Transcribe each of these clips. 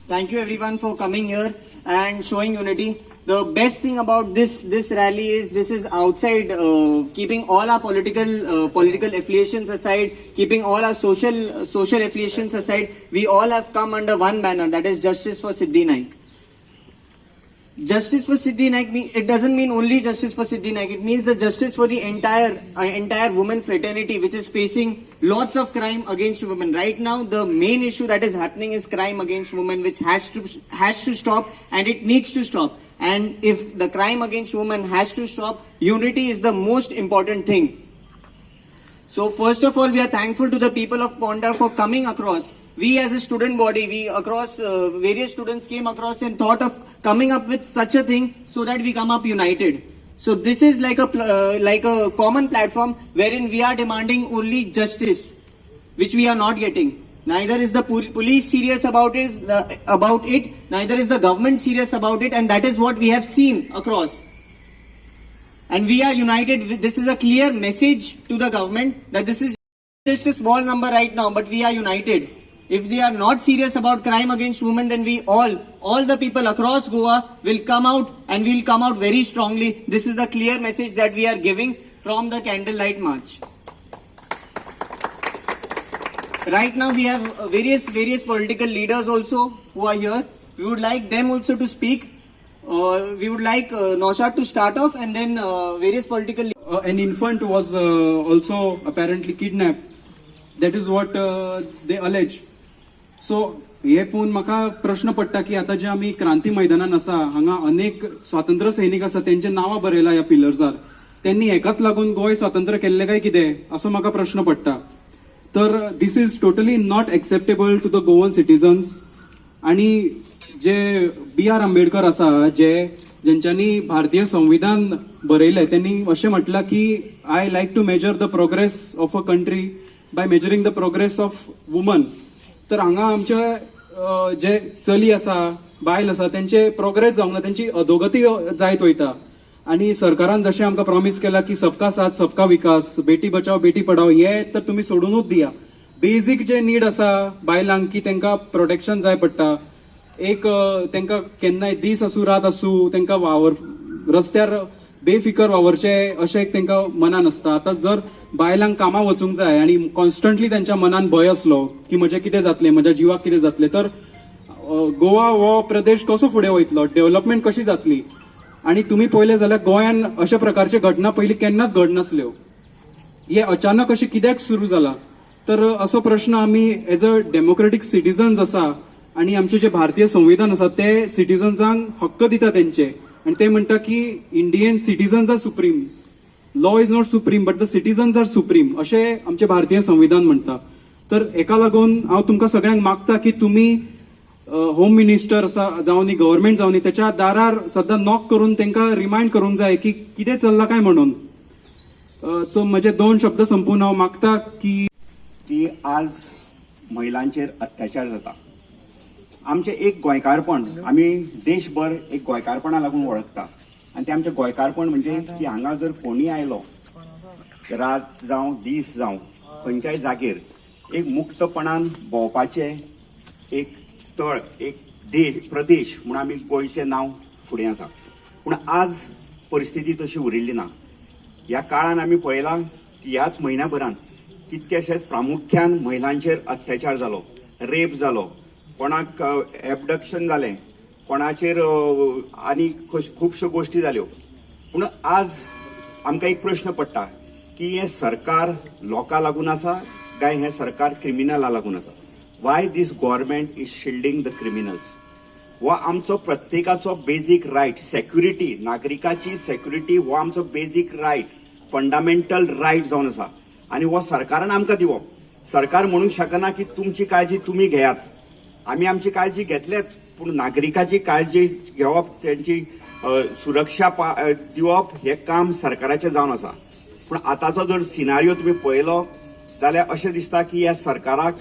Thank you everyone for coming here and showing unity. The best thing about this rally is this is outside, keeping all our political affiliations aside, keeping all our social affiliations aside. We all have come under one banner, that is Justice for Siddhi Naik. Justice for Siddhi Naik, it doesn't mean only justice for Siddhi Naik. It means the justice for the entire women fraternity, which is facing lots of crime against women. Right now, the main issue that is happening is crime against women, which has to stop, and it needs to stop. And if the crime against women has to stop, unity is the most important thing. So first of all, we are thankful to the people of Ponda for coming across. We as a student body, we across various students came across and thought of coming up with such a thing so that we come up united. So this is like a common platform wherein we are demanding only justice, which we are not getting. Neither is the police serious about it, neither is the government serious about it, and that is what we have seen across. And we are united. This is a clear message to the government that this is just a small number right now, but we are united. If they are not serious about crime against women, then we all the people across Goa will come out, and we will come out very strongly. This is the clear message that we are giving from the candlelight march. Right now we have various political leaders also who are here. We would like them also to speak. We would like Naushad to start off, and then various political. An infant was also apparently kidnapped. That is what they allege. So हे पळोवन म्हाका प्रश्न पडटा की आता जे आमी क्रांती मैदानान आसा हांगा अनेक स्वातंत्र्य सैनिक आसा त्यांचे नांवां बरयला ह्या पिलर्सार. त्यांनी हेकाच लागून गोंय स्वातंत्र्य केल्ले काय कितें असो म्हाका प्रश्न पडटा. तर this is totally not acceptable to the Goan citizens. आणि जे B.R. आंबेडकर आसा ज्यांच्यांनी भारतीय संविधान बरयले त्यांनी अशें म्हटलां की I like to measure the progress of a country by measuring the progress of woman. तर हांगा आमचे जे चली आसा बायल आसा त्यांचे प्रोग्रेस जावंक ना, त्यांची अधोगती जायत वयता. आणि सरकारान जशें आमकां प्रॉमिस केला की सबका साथ सबका विकास, बेटी बचाव बेटी पढाव, हे तर तुम्ही सोडूनच दिया. बेसिक जे नीड आसा बायलांक की तांकां प्रोटेक्शन जाय पडटा. एक तांकां केन्नाय दीस आसूं रात आसूं तांकां रस्त्यार बेफिकर वावरचे अशें तांकां मनान आसता. आतां जर बायलांक कामां वचूंक जाय आनी कॉन्स्टंटली त्यांच्या मनान भंय असलो की म्हजें कितें जातलें, म्हज्या जिवाक कितें जातलें, तर गोवा हो प्रदेश कसो फुडें वयतलो, डेव्हलपमेंट कशी जातली. आणि तुम्ही पळयलें जाल्यार गोंयान अशा प्रकारचे घटना पयलीं केन्नाच घड नासल्यो. हे अचानक अशें कित्याक सुरू जाला. तर असो प्रश्न आमी एज अ डेमोक्रेटीक सिटीजन्स आसा आणि आमचे जे भारतीय संविधान आसा ते सिटीजन्सांक हक्क दिता तेंचे, आणि ते म्हणटा की Indian citizens are supreme, law is not supreme but the citizens are supreme, अशें आमचे भारतीय संविधान म्हणटा. तर हेका लागून हांव तुमकां सगळ्यांक मागता की तुमी होम मिनिस्टर आसा जावं गव्हर्नमेंट जावं त्याच्या दारार सद्दां नॉक करून तांकां रिमाइंड करूंक जाय की कितें चल्लां काय म्हणून. सो म्हजे 2 शब्द संपून हांव मागता की आज महिलांचेर अत्याचार जाता. आमचे एक गोंयकारपण, आमी देशभर एक गोंयकारपणा लागून वळखता, आनी ते आमचे गोंयकारपण म्हणजे की हांगा जर कोणी आयलो रात जावं दीस जावं खंयच्याय जागेर एक मुक्तपणान भोंवपाचे एक स्थळ, एक प्रदेश म्हणून आमी गोंयचें नांव फुडें आसा. पूण आज परिस्थिती तशी उरिल्ली ना. ह्या काळान आमी पळयलां की ह्याच म्हयन्याभरान कितकेशेच प्रामुख्यान महिलांचेर अत्याचार जालो, रेप जालो, कोणाक एबडक्शन जालें, कोणाचेर आनी खुबश्यो गोश्टी जाल्यो. पूण आज आमकां एक प्रश्न पडटा की हें सरकार लोकां लागून आसा काय हें सरकार क्रिमिनलां लागून आसा. Why this government is shielding the criminals. हो आमचो प्रत्येकाचो बेजीक रायट, सेक्युरिटी, नागरिकाची सेक्युरिटी हो आमचो बेजीक रायट, फंडामेंटल रायट जावन आसा. आनी हो सरकारान आमकां दिवप. सरकार म्हणूंक शकना की तुमची काळजी तुमी घेयात. आमी आमची काळजी घेतलेत, पूण नागरिकाची काळजी घेवप, त्यांची सुरक्षा दिवप हे काम सरकाराचें जावन आसा. पूण आतांचो जर सिनारियो तुमी पळयलो जाल्यार अशें दिसता की ह्या सरकाराक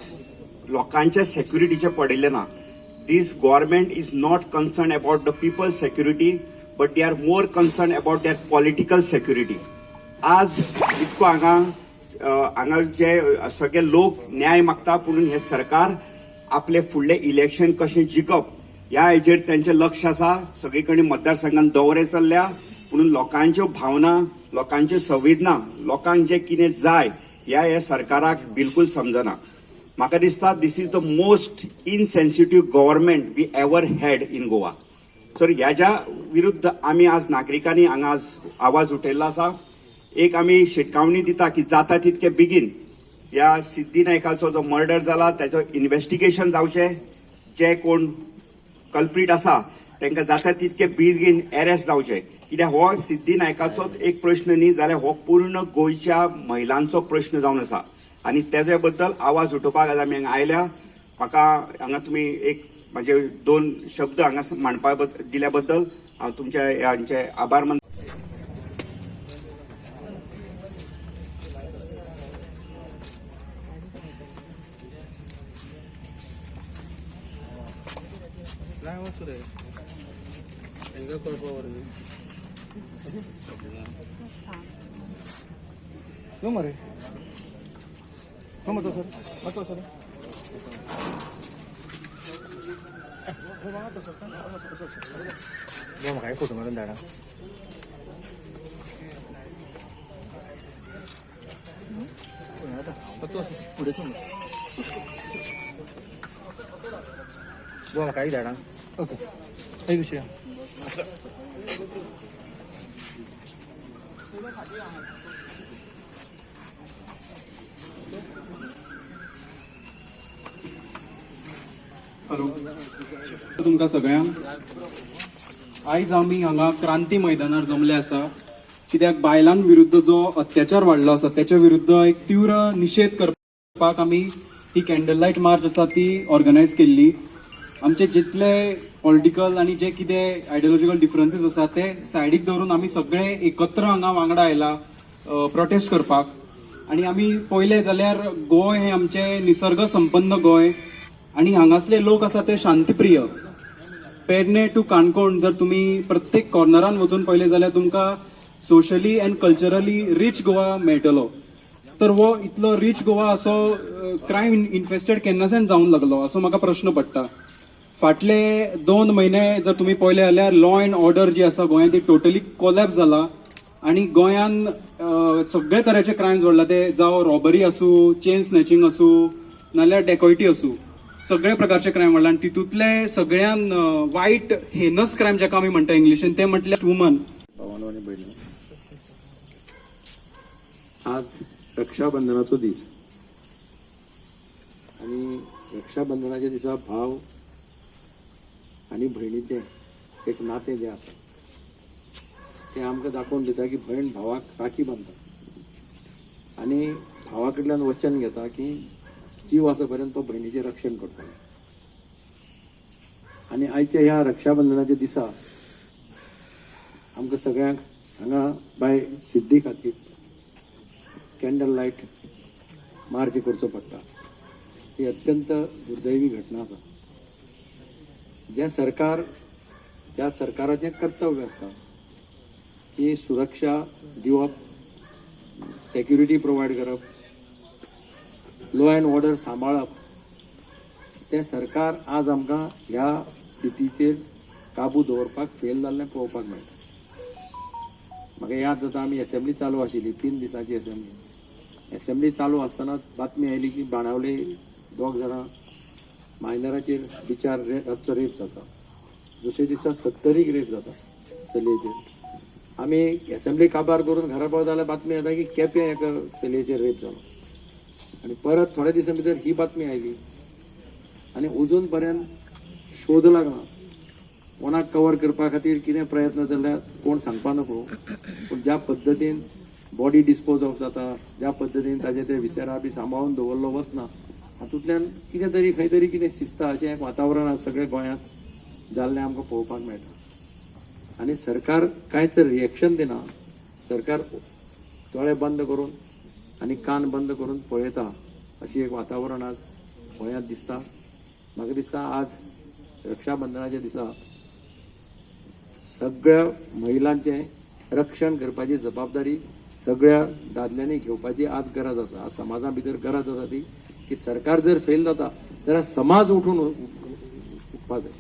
लोकांच्या सेक्युरिटीचें पडिल्लें ना. This government is not concern about the people's security but they are more concern about their political security. आज इतको हांगा जे सगळे लोक न्याय मागता, पूण हे सरकार आपले फुडले इलेक्शन कशें जिखप ह्या हेजेर त्यांचें लक्ष आसा. सगळीकडे मतदारसंघात दौरे चल्ल्या, म्हणून लोकांच्यो भावना, लोकांच्यो संवेदना, लोकांक जे कितें जाय ह्या सरकाराक बिलकुल समजना. म्हाका दिसता this is the most insensitive government we ever had in Goa. Sir ह्याच्या विरुद्ध आमी आज नागरिकांनी हांगा आज आवाज उठयल्लो आसा. एक आमी शिटकावणी दिता की जाता तितके बेगीन ह्या सिद्धी नायकाचो जो मर्डर जाला त्याचो इन्व्हेस्टिगेशन जावचें. जे कोण कल्प्रीट आसा तांकां जाता तितके बेगीन अरेस्ट जावचें. कित्याक हो सिद्धी नायकाचोच एक प्रश्न न्ही, जाल्यार हो पूर्ण गोंयच्या महिलांचो प्रश्न जावन आसा आनी तेजे बद्दल आवाज उठोवपाक आज आमी हांगा आयल्या. म्हाका हांगा तुमी एक म्हणजे 2 शब्द हांगा मांडपा दिल्या बद्दल हांव तुमच्या हांचे आभार मानता. काय फोटो मारून धाडा पुढे काही धाडा. ओके एक विषय हॅलो तुमकां सगळ्यांक. आयज आमी हांगा क्रांती मैदानार जमले आसा कित्याक बायलां विरुद्ध जो अत्याचार वाडलो आसा त्याच्या विरुद्ध एक तीव्र निषेध करपाक आमी ही कॅन्डल लायट मार्च आसा ती ऑर्गनायज केल्ली. आमचे जितले पॉलिटिकल आनी जे कितें आयडियोलॉजिकल डिफरन्सीस आसा ते सायडीक दवरून आमी सगळे एकत्र हांगा वांगडा आयला प्रोटेस्ट करपाक. आनी आमी पळयलें जाल्यार गोंय हें आमचें निसर्ग संपन्न गोंय आनी हांगासले लोक आसा ते शांतीप्रिय. पेडणे टू काणकोण जर तुम्ही प्रत्येक कॉर्नरान वचून पळयलें जाल्यार तुमकां socially and culturally rich Goa मेळटलो. तर हो इतलो रिच गोवा असो क्रायम इन्फेस्टेड केन्नाच्यान जावंक लागलो असो म्हाका प्रश्न पडटा. फाटले 2 म्हयने जर तुम्ही पळयले जाल्यार लॉ अँड ऑर्डर जी आसा गोंयांत ती टोटली कोलॅप्स जाला आनी गोंयांत सगळे तरेचे क्रायम्स वाडला. ते जावं रॉबरी आसूं, चेन स्नॅचिंग आसूं नाल्यार डेकॉयटी आसूं, सगळे प्रकारचे क्रायम वाडला. आनी तितूंतले सगळ्यान वायट हेनस क्रायम जाका आमी म्हणटा इंग्लिशीन ते म्हटल्यार वुमन. आज रक्षाबंधनाचो दीस आणि रक्षाबंधनाच्या दिसा भाव आणि भयणीचे एक नाते जे आसा ते आमकां दाखोवन दिता की भयण भावाक राखी बांदता आणि भावा कडल्यान वचन घेता की जीव आसा पर्यंत तो भयणीचें रक्षण करतलो. आणि आयच्या ह्या रक्षाबंधनाच्या दिसा आमकां सगळ्यांक हांगा बाय सिद्धी खातीर कॅन्डल लायट मार्च करचो पडटा. ही अत्यंत दुर्दैवी घटना आसा. ज्या सरकाराचें कर्तव्य आसता की सुरक्षा दिवप, सेक्युरिटी प्रोवायड करप, लॉ अँड ऑर्डर सांबाळप, तें सरकार आज आमकां ह्या स्थितीचेर काबू दवरपाक फेल जाल्लें पळोवपाक मेळटा. म्हाका याद जाता आमी असेंब्ली चालू आशिल्ली 3 दिसांची असेंब्ली चालू आसतना बातमी आयली की बाणावले 2 जाणां मायनराचेर बिचार रातचो रेप जाता. दुसरे दिसा 70 रेप जाता चलयेचेर. आमी असेंब्ली काबार करून घरा पावता जाल्यार बातमी येता की केप्यां एका चलयेचेर रेप जालो. आनी परत थोड्या दिसां भितर ही बातमी आयली आनी अजून पर्यंत शोध लागना. कोणाक कवर करपा खातीर कितें प्रयत्न जाल्यार कोण सांगपा नको. पूण ज्या पद्दतीन बॉडी डिस्पोज ऑफ जाता, ज्या पद्दतीन ताजे ते विसेरा बी सांबाळून दवरलो वचना, हातूंतल्यान कितें तरी खंय तरी कितें शिस्ता अशें एक वातावरण आज सगळ्या गोंयांत जाल्लें आमकां पळोवपाक मेळटा. आनी सरकार कांयच रिएक्शन दिना. सरकार दोळे बंद करून आनी कान बंद करून पळयता अशी एक वातावरण आज गोंयांत दिसता. म्हाका दिसता आज रक्षाबंधनाच्या दिसा सगळ्या महिलांचें रक्षण करपाची जबाबदारी सगळ्या दादल्यांनी घेवपाची आज गरज आसा. आज समाजा भितर गरज आसा ती की सरकार जर फेल जाता जाल्यार समाज उठून उठपा जाय.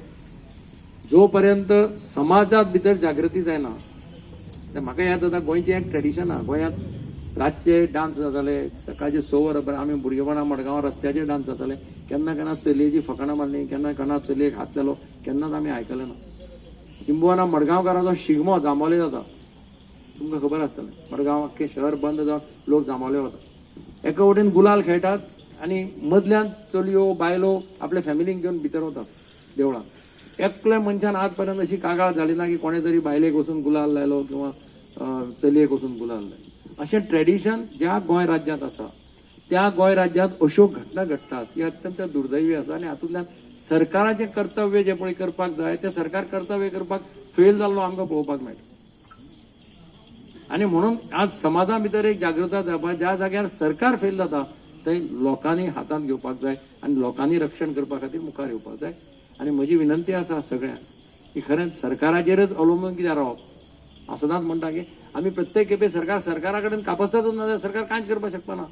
जो पर्यंत समाजात भितर जागृती जायना ते म्हाका याद जाता गोंयचें एक ट्रेडिशन आहा गोंयांत रातचे डान्स जाताले सकाळचे 6 वरां आमी भुरगेपणा मडगांव रस्त्याचेर डान्स जाताले केन्ना केन्ना चलयेची फकाणां मारली केन्ना केन्ना चलयेक हात लायलो केन्नाच आमी आयकलें ना किंबहुना मडगांवकारांचो शिगमो जांबोले जाता तुमकां खबर आसतलें मडगांव अख्खें शहर बंद जावन लोक जांबोले वतात एका वटेन गुलाल खेळटात आनी मदल्यान चलयो बायलो आपल्या फॅमिलीक घेवन भितर वतात देवळांत एकल्या मनशान आज पर्यंत अशी कागाळ जाली ना की कोणे तरी बायलेक वचून गुलाल लायलो किंवा चलयेक वचून गुलाल लायलो अशें ट्रेडिशन ज्या गोंय राज्यांत आसा त्या गोंय राज्यांत अश्यो घटना घडटात ही अत्यंत दुर्दैवी आसा आनी हातूंतल्यान सरकाराचें कर्तव्य जें पळय करपाक जाय तें सरकार कर्तव्य करपाक फेल जाल्लो आमकां पळोवपाक मेळटा आनी म्हणून आज समाजा भितर एक जागृताय जावपाक ज्या जाग्यार सरकार फेल जाता थंय लोकांनी हातांत घेवपाक जाय आनी लोकांनी रक्षण करपा खातीर मुखार येवपाक जाय आनी म्हजी विनंती आसा सगळ्यांक की खरेंच सरकाराचेरच अवलंबून कित्याक रावप हांव सदांच म्हणटा की आमी प्रत्येक खेपे सरकारा कडेन कापासतच ना जाल्यार सरकार कांयच करपाक शकपाना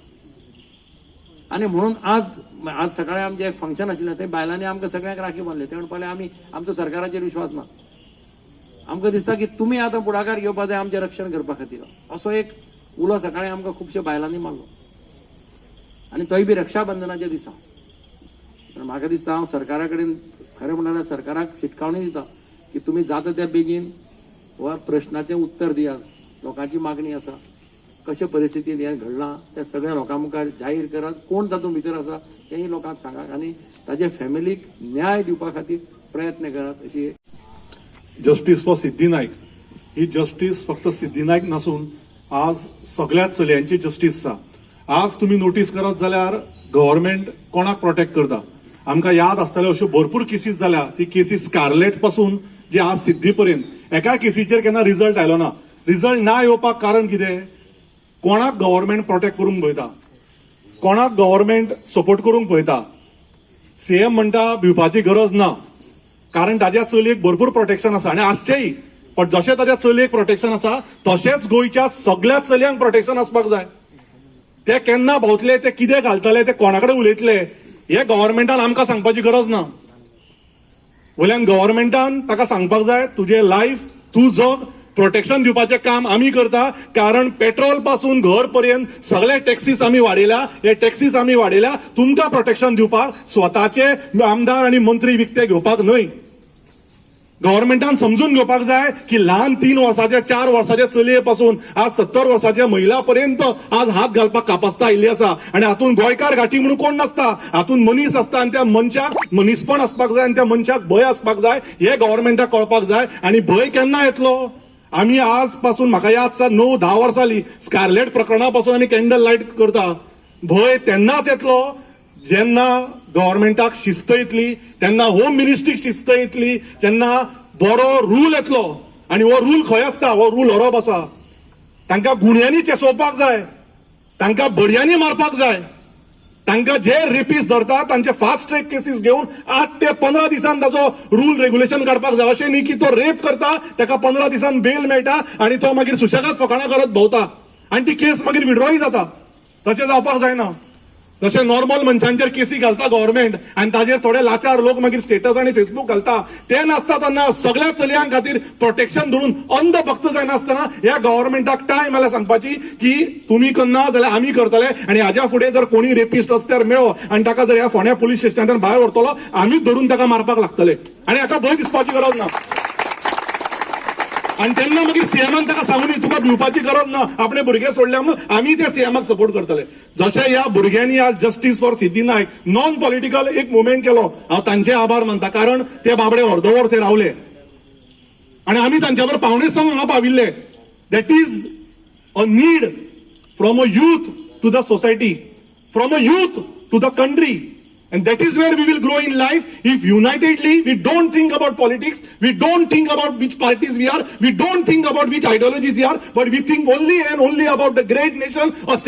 आनी म्हणून आज सकाळी आमचें एक फंक्शन आशिल्लें थंय बायलांनी आमकां सगळ्यांक राखी बांदली ते म्हणपाक लागले आमचो सरकाराचेर विश्वास ना आमकां दिसता की तुमी आतां फुडाकार घेवपाक जाय आमचें रक्षण करपा खातीर असो एक उलो सकाळी आमकां खुबश्या बायलांनी मारलो आनी तोय बी रक्षाबंधनाच्या दिसा म्हाका दिसता हांव सरकारा कडेन खरें म्हणल्यार सरकाराक शिटकावणी दिता की तुमी जाता त्या बेगीन वा प्रश्नाचें उत्तर दियात लोकांची मागणी आसा कशे परिस्थितींत हें घडलां तें सगळ्या लोकां मुखार जाहीर करात कोण तातूंत भितर आसा तेंय लोकांक सांगात आनी ताचे फॅमिलीक न्याय दिवपा खातीर प्रयत्न करात अशी justice for Siddhi Naik he justice फक्त सिद्धी नाईक नसून आज सगळ्याच चलयांची जस्टीस आसा आज तुम्ही नोटीस करत जाल्यार गव्हर्नमेंट कोणाक प्रोटेक्ट करता आमकां याद आसतल्यो अश्यो भरपूर केसीस जाल्या ती केसीस स्कारलेट पासून जे आज सिद्धी पर्यंत एका केसीचेर केन्ना रिजल्ट आयलो ना रिजल्ट ना येवपाक कारण कितें कोणाक गव्हर्नमेंट प्रोटेक्ट करूंक पळयता कोणाक गव्हर्नमेंट सपोर्ट करूंक पळयता सीएम म्हणटा भिवपाची गरज ना कारण ताज्या चलयेक भरपूर प्रोटेक्शन आसा आनी आसचेय पण जशें ताज्या चलयेक प्रोटेक्शन आसा तशेंच गोंयच्या सगळ्या चलयांक प्रोटेक्शन आसपाक जाय ते केन्ना भोंवतले ते कितें घालतले ते कोणा कडेन उलयतले हे गव्हर्नमेंटान आमकां सांगपाची गरज ना वयल्यान गव्हर्नमेंटान ताका सांगपाक जाय तुजें लायफ तूं जग प्रोटेक्शन दिवपाचें काम आमी करता कारण पेट्रोल पासून घर पर्यंत सगळे टॅक्सीस आमी वाडयल्या हे टॅक्सीस आमी वाडयल्या तुमकां प्रोटेक्शन दिवपाक स्वताचे आमदार आनी मंत्री विकते घेवपाक न्हय गव्हर्नमेंटान समजून घेवपाक जाय की ल्हान 3 वर्साच्या 4 वर्साच्या चलये पासून आज 70 वर्साच्या महिला पर्यंत आज हात घालपाक कापासता आयिल्ली आसा आनी हातून गोंयकार घाटी म्हणून कोण नासता हातून मनीस आसता आनी त्या मनशाक मनीसपण आसपाक जाय आनी त्या मनशाक भंय आसपाक जाय हे गव्हर्नमेंटाक कळपाक जाय आनी भंय केन्ना येतलो आमी आज पासून म्हाका याद आसा 9-10 वर्सां जालीं स्कारलेट प्रकरणा पासून आमी कॅन्डल लायट करता भंय तेन्नाच येतलो जेन्ना गव्हर्नमेंटाक शिस्त येतली तेन्ना होम मिनिस्ट्रीक शिस्त येतली तेन्ना बरो रूल येतलो आनी हो रूल खंय आसता हो रूल हरप आसा तांकां गुन्यांनी चेसोवपाक जाय तांकां बडयांनी मारपाक जाय तांकां जे रेपीस धरतात तांचे फास्ट ट्रॅक केसीस घेवन 8 ते 15 दिसान ताचो रूल रेग्युलेशन काडपाक जाय अशें न्ही की तो रेप करता ताका 15 दिसान बेल मेळटा आनी तो मागीर सुशेगाद फकाणां करत भोंवता आनी ती केस मागीर विड्रॉय जाता तशें जावपाक जायना तशें नॉर्मल मनशांचेर केसी घालता गव्हर्नमेंट आनी ताजेर थोडे लाचार लोक मागीर स्टेटस आनी फेसबूक घालता ते नासता तेन्ना सगळ्या चलयांक खातीर प्रोटेक्शन धरून अंध भक्त जायनासतना ह्या गव्हर्नमेंटाक टायम आयला सांगपाची की तुमी करना जाल्यार आमी करतले आनी हाज्या फुडें जर कोणी रेपिस्ट रस्त्यार मेळ्ळो आनी ताका जर ह्या फोंड्या पुलीस स्टेशनांतल्यान भायर व्हरतलो आमीच धरून ताका मारपाक लागतले आनी हाका भंय दिसपाची गरज ना आनी तेन्ना मागीर सीएमान ताका सांगून तुका भिवपाची गरज ना आपले भुरगे सोडल्या म्हणून आमी त्या सीएमाक सपोर्ट करतले जशें ह्या भुरग्यांनी आज justice for Siddhi Naik non political एक मुवमेंट केलो हांव तांचे आभार मानता कारण ते बाबडे अर्दवर ते रावले आनी आमी तांच्या बरोबर पावणे संग हांगा पाविल्ले that is a need from a youth to the society from a youth to the country and that is where we will grow in life if unitedly we don't think about politics we don't think about which parties we are we don't think about which ideologies we are but we think only and only about the great nation a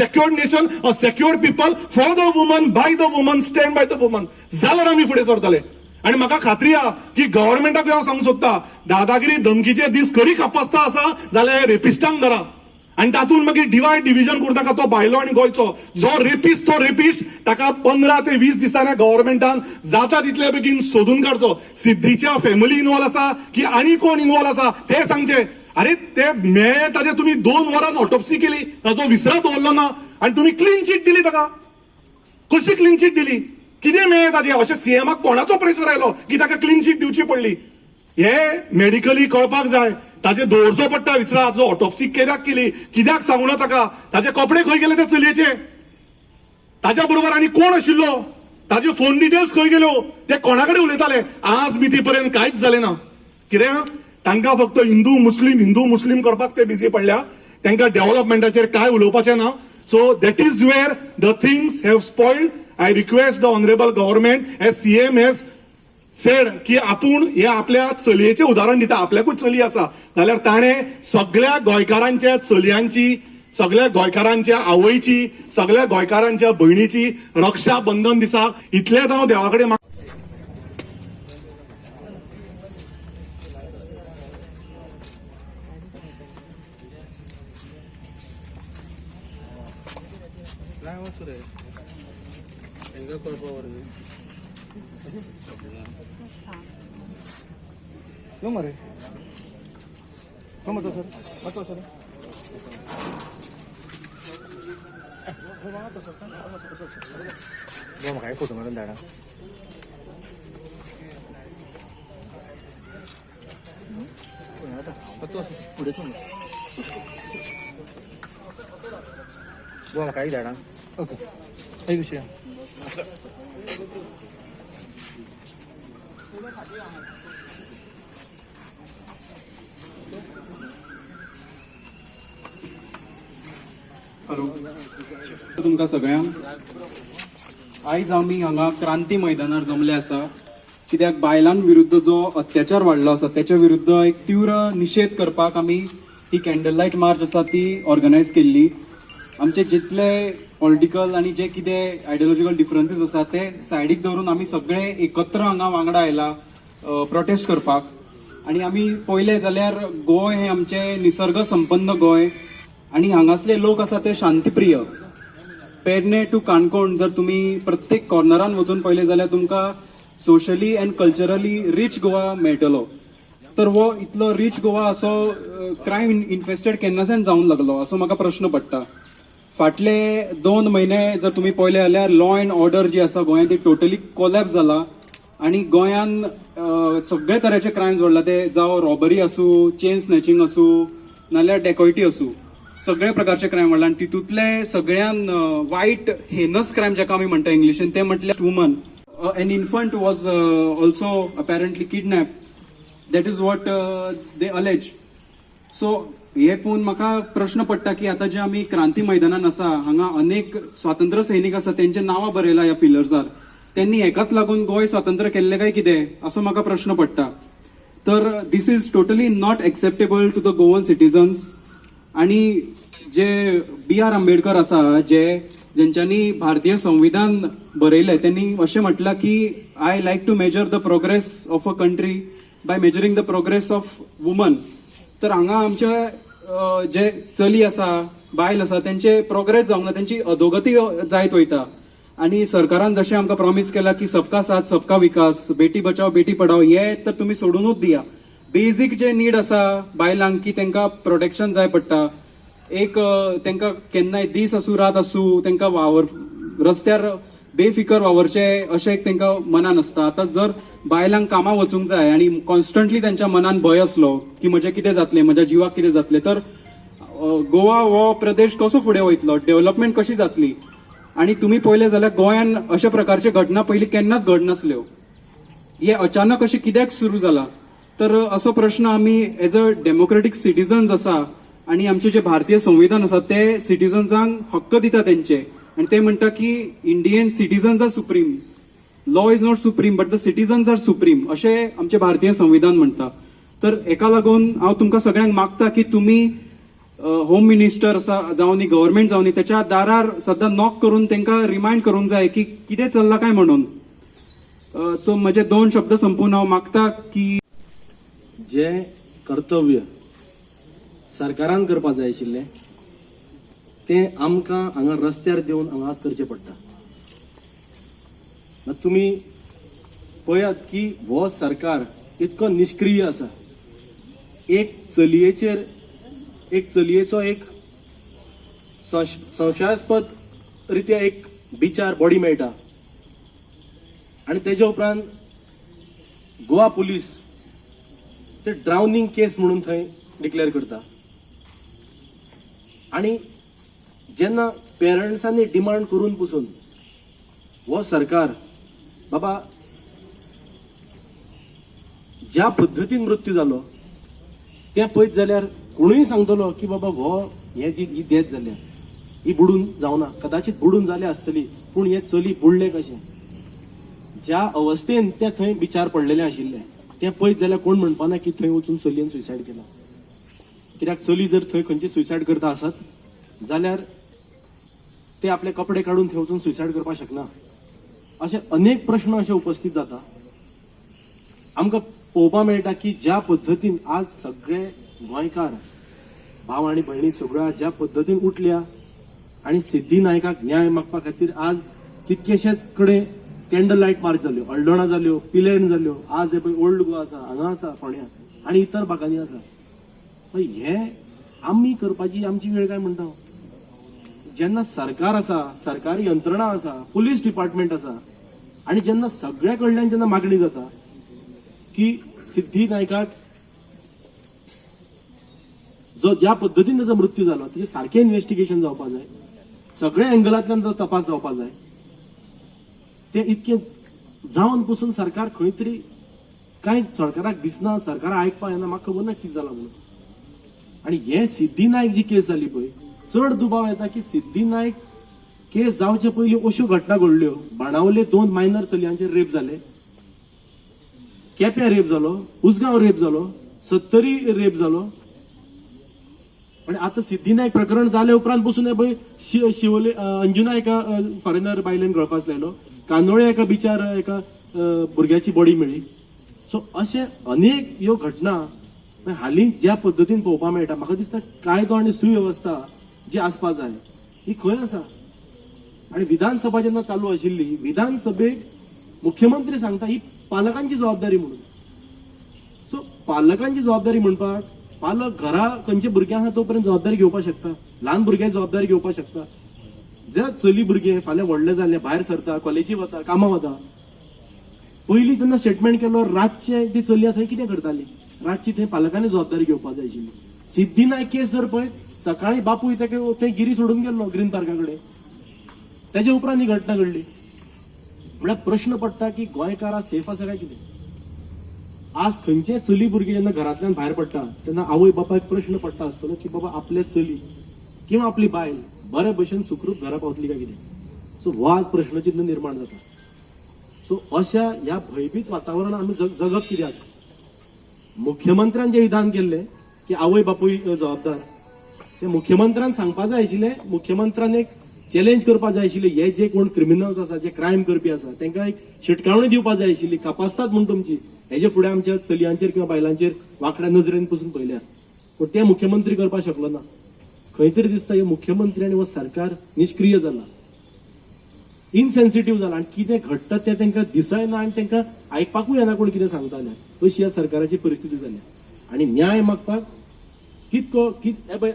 secure people for the woman by the woman stand by the woman जाल्यार आमी फुडें सरतले आनी म्हाका खात्री आहा की गव्हर्नमेंटाक हांव सांगूंक सोदता दादागिरी धमकीचे दीस खरी कापासता आसा जाल्यार रेपिस्टांक धरा आणि तातूंत मागीर डिवायड डिव्हिजन करून नाका तो भायलो आनी गोंयचो जो रेपिस्ट तो रेपिस्ट ताका 15 ते 20 दिसांनी गव्हर्नमेंटान जाता तितले बेगीन सोदून काडचो. सिद्धीच्या फॅमिली इन्वॉल्व आसा की आनी कोण इन्वॉल्व आसा ते सांगचे. अरे ते मेळे ताजे तुम्ही 2 वरां ऑटोप्सी केली, ताजो विसरा दवरलो ना आनी तुम्ही क्लीन चीट दिली ताका. कशी क्लीन चीट दिली, कितें मेळे ताजे, अशें सीएमाक कोणाचो प्रेशर आयलो की ताका क्लीन चीट दिवची पडली. हे मेडिकली कळपाक जाय, ताजे दवरचो पडटा विसरा. ताजो ऑटोप्सी कित्याक केली, कित्याक सांगूना ताका, ताजे कपडे खंय गेले ते चलयेचे, ताज्या बरोबर आनी कोण आशिल्लो, ताजे फोन डिटेल्स खंय गेल्यो, ते कोणा कडेन उलयताले. आज मिती पर्यंत कांयच जालें ना. कित्याक तांकां फक्त हिंदू मुस्लीम करपाक ते बिजी पडल्या. तांकां डेव्हलपमेंटाचेर काय उलोवपाचें ना. So that is where the things have spoiled. I request the honourable government as CM as said की आपूण हे आपल्या चलयेचें उदाहरण दिता. आपल्याकूच चली आसा जाल्यार ताणें सगळ्या गोंयकारांच्या चलयांची, सगळ्या गोंयकारांच्या आवयची, सगळ्या गोंयकारांच्या भयणीची रक्षा बंधन दिसाक इतलेंच हांव देवा कडेन नाही हो सुरे एंगा कळपावर नो मरे मत सर काय फोटो मारून धाडा. पुढे काही धाडा. ओके एक विषय हॅलो तुमकां सगळ्यांक. आयज आमी हांगा क्रांती मैदानार जमले आसा कित्याक बायलां विरुद्ध जो अत्याचार वाडलो आसा त्याच्या विरुद्ध एक तीव्र निषेध करपाक आमी ही कॅन्डल लायट मार्च आसा ती ऑर्गनायज केल्ली. आमचे जितले पॉलिटिकल आणि जे कितें आयडियोलॉजिकल डिफरन्सीस आसा ते सायडीक दवरून आमी सगळे एकत्र हांगा वांगडा आयला प्रोटेस्ट करपाक. आणि आमी पळयलें जाल्यार गोंय हें आमचें निसर्ग संपन्न गोंय आणि हांगासले लोक आसा ते शांतीप्रिय. पेडणे टू काणकोण जर तुम्ही प्रत्येक कॉर्नरान वचून पळयलें जाल्यार तुमकां socially and culturally rich Goa मेळटलो. तर हो इतलो रिच गोवा असो क्रायम इन्फेस्टेड केन्नाच्यान जावंक लागलो असो म्हाका प्रश्न पडटा. फाटले 2 महिने जर तुम्ही पळयले जाल्यार लॉ अँड ऑर्डर जी आसा गोंयांत ती टोटली कोलॅप्स जाला आणि गोंयान सगळे तरेचे क्रायम्स वाडला. ते जावं रॉबरी आसूं, चेन स्नॅचिंग आसूं नाल्यार डेकॉयटी आसूं, सगळे प्रकारचे क्रायम वाडला. आणि तितूंतले सगळ्यान वायट हेनस क्रायम जाका आमी म्हणटा इंग्लिशीन ते म्हटल्यार woman. An infant was also apparently kidnap. That is what they allege. So हे पळोवन म्हाका प्रश्न पडटा की आता जे आमी क्रांती मैदानान आसा हांगा अनेक स्वातंत्र्य सैनीक आसा तेंचे नांवां बरयला ह्या पिलर्सार. त्यांनी हेकाच लागून गोंय स्वातंत्र्य केल्लें काय कितें असो म्हाका प्रश्न पडटा. तर this is totally not acceptable to the Goan citizens. आणि जे B.R. आंबेडकर आसा ज्यांच्यांनी भारतीय संविधान बरयलें त्यांनी अशें म्हटलां की I like to measure the progress of a country by measuring the progress of woman. तर हांगा आमचे जे चली आसा बायल आसा त्यांचे प्रोग्रेस जावंक ना, त्यांची अधोगती जायत वयता. आणि सरकारान जशें आमकां प्रॉमिस केला की सबका साथ सबका विकास, बेटी बचाव बेटी पढाओ हे तर तुम्ही सोडूनच दिया. बेसिक जे नीड आसा बायलांक की तांकां प्रोटेक्शन जाय पडटा. एक तांकां केन्नाय दीस आसूं रात आसूं तांकां रस्त्यार बेफिकर वावरचे अशें एक तांकां मनान आसता. आतां जर बायलांक कामां वचूंक जाय आनी कॉन्स्टंटली त्यांच्या मनान भंय असलो की म्हजें कितें जातलें, म्हज्या जिवाक कितें जातलें, तर गोवा हो प्रदेश कसो फुडें वयतलो, डेव्हलपमेंट कशी जातली. आणि तुम्ही पळयलें जाल्यार गोंयान अशा प्रकारचे घटना पयलीं केन्नाच घड नासल्यो. हे अचानक अशें कित्याक सुरू जाला. तर असो प्रश्न आमी एज अ डेमोक्रेटीक सिटीजन्स आसा आणि आमचे जे भारतीय संविधान आसा ते सिटीजन्सांक हक्क दिता तेंचे. आणि ते म्हणटा की Indian citizens are supreme, law is not supreme but the citizens are supreme अशें आमचे भारतीय संविधान म्हणटा. तर एका लागून हांव तुमकां सगळ्यांक मागता की तुमी होम मिनिस्टर आसा जावं नी गव्हर्नमेंट जावं नी त्याच्या दारार सद्दां नॉक करून तांकां रिमाइंड करूंक जाय की कितें चल्लां काय म्हणून. सो म्हजे 2 शब्द संपून हांव मागता की जे कर्तव्य सरकारान करपा जाय आशिल्लें ते आमकां हांगा रस्त्यार देवन हांगा आज करचें पडटा. मात तुमी पळयात की हो सरकार इतको निष्क्रिय आसा. एक चलयेचो एक संशयास्पद रित्या एक बिचार बॉडी मेळटा आणि तेज्या उपरांत गोवा पुलीस ते ड्रावनिंग केस म्हणून थंय डिक्लेअर करता. आणि जेन्ना पेरंट्सांनी डिमांड करून पसून हो सरकार बाबा ज्या पद्दतीन मृत्यू जालो तें पळयत जाल्यार कोणूय सांगतलो की बाबा हो हे जी ही डेथ जाल्या ही बुडून जावना, कदाचित बुडून जाले आसतली, पूण हे चली बुडले कशें. ज्या अवस्थेन ते थंय बिचार पडलेले आशिल्ले तें पळयत जाल्यार कोण म्हणपाना की थंय वचून चलयेन सुसायड केला. कित्याक चली जर थंय खंयची सुसायड करता आसत जाल्यार ते आपले कपडे काडून थंय वचून सुसायड करपाक शकना. असे अनेक प्रश्न असे उपस्थित जाता. आमकां पळोवपाक मेळटा की ज्या पद्दतीन आज सगळे गोंयकार भाव आनी भयणी सगळ्यो ज्या पद्दतीन उठल्या आणि सिद्धी नायकाक न्याय मागपा खातीर आज कितकेशेच कडेन कॅन्डल लायट मार्च जाल्यो, अल्दोणा जाल्यो, पिलेर्ण जाल्यो. आज हे पळय ओल्ड गोवा आसा, हांगा आसा फोंड्या आनी इतर भागांनी आसा. हे आमी करपाची आमची वेळ काय म्हणटा. जेन्ना सरकार आसा, सरकारी यंत्रणा आसा, पुलीस डिपार्टमेंट आसा आणि जेन्ना सगळ्या कडल्यान जेन्ना मागणी जाता की सिद्धी नायकाक जो ज्या पद्दतीन ताचो मृत्यू जालो ताचे सारकें इन्व्हेस्टिगेशन जावपाक जाय, सगळ्या एंगलांतल्यान तो तपास जावपाक जाय. ते इतके जावन पसून सरकार खंय तरी कांय सरकाराक दिसना, सरकार आयकपा येना, म्हाका खबर ना कितें जाला म्हणून. आणि हे सिद्धी नायक जी केस जाली पळय चड दुबाव येता की सिद्धी नायक केस जावचे पयलीं अश्यो घटना घडल्यो. बाणावले 2 मायनर चलयांचेर रेप जाले, केप्यां रेप जालो, उसगांव रेप जालो, सत्तरी रेप जालो. आणि आता सिद्धी नायक प्रकरण जाले उपरांत बसून पळय शिवोले अंजुना एका फॉरेनर बायलेन गळफास लायलो, कांदोळे एका बिचार एका भुरग्याची बॉडी मेळ्ळी. सो अशे अनेक ह्यो घटना हालीं ज्या पद्दतीन पळोवपाक मेळटा म्हाका दिसता कायदो आनी सुवेवस्था जी आसपा जाय ही खंय आसा. आणि विधानसभा जेन्ना चालू आशिल्ली विधानसभेक मुख्यमंत्री सांगता ही पालकांची जबाबदारी म्हणून. सो पालकांची जबाबदारी म्हणपाक पालक घरा खंयचे भुरगे आसा तोपर्यंत जबाबदारी घेवपाक शकता, ल्हान भुरग्याची जबाबदारी घेवपाक शकता. जे चली भुरगे फाल्यां व्हडले जाले भायर सरता, कॉलेजी वता, कामां वता, पयलीं तेन्ना स्टेटमेंट केलो रातचे ती चलयां थंय कितें करताली, रातची थंय पालकांनी जबाबदारी घेवपाक जाय आशिल्ली. सिद्धी नायक केस जर पळय सकाळी बापूय थंय गिरी सोडून गेल्लो ग्रीन पार्का कडेन, तेजे उपरांत ही घटना घडली. म्हळ्यार प्रश्न पडटा की गोंयकारां सेफ आसा काय कितें. आज खंयचे चली भुरगे जेन्ना घरांतल्यान भायर पडटा तेन्ना आवय बापायक प्रश्न पडटा आसतलो की बाबा आपले चली किंवा आपली बायल बरे भशेन सुखरूप घरा पावतली काय कितें. सो हो आज प्रश्नचिन्ह निर्माण जाता. सो अशा ह्या भयभीत वातावरणात आमी जगप कित्याक. मुख्यमंत्र्यान जे विधान केल्ले की आवय बापूय जबाबदार, ते मुख्यमंत्र्यान सांगपा जाय आशिल्ले, मुख्यमंत्र्यान एक चॅलेंज करपा जाय आशिल्ले. हे जे कोण क्रिमिनल्स आसा, जे क्रायम करपी आसा तांकां एक शिटकावणी दिवपा जाय आशिल्ली. कापासतात म्हूण तुमची हेजे फुडें आमच्या चलयांचेर किंवा बायलांचेर वांकड्या नजरेन पसून पळयल्यार, पूण ते मुख्यमंत्री करपाक शकलो ना. खंय तरी दिसता हे मुख्यमंत्री आनी हो सरकार निष्क्रिय जाला, इनसेन्सिटीव जाला. आनी कितें घडटा तें तांकां दिसयना आनी तांकां आयकपाकूय येना कोण कितें सांगताले. अशी ह्या सरकाराची परिस्थिती जाल्या. आनी न्याय मागपाक कितको